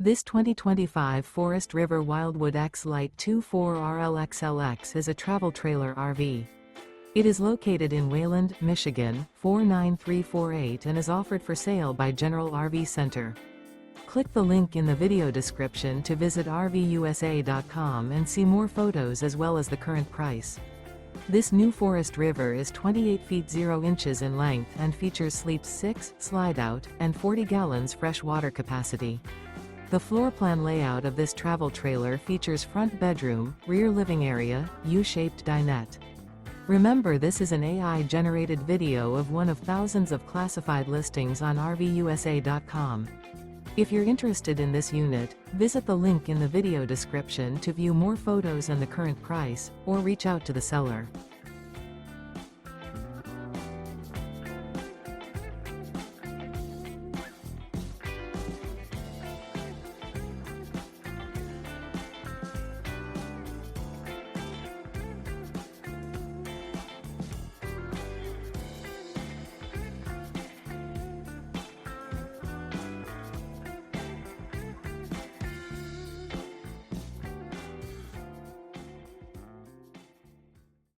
This 2025 Forest River Wildwood X-Lite 24RLXLX is a travel trailer RV. It is located in Wayland, Michigan, 49348 and is offered for sale by General RV Center. Click the link in the video description to visit RVUSA.com and see more photos as well as the current price. This new Forest River is 28 feet 0 inches in length and features sleeps 6, Slideout, and 40 gallons fresh water capacity. The floor plan layout of this travel trailer features front bedroom, rear living area, U-shaped dinette. Remember, this is an AI-generated video of one of thousands of classified listings on RVUSA.com. If you're interested in this unit, visit the link in the video description to view more photos and the current price, or reach out to the seller.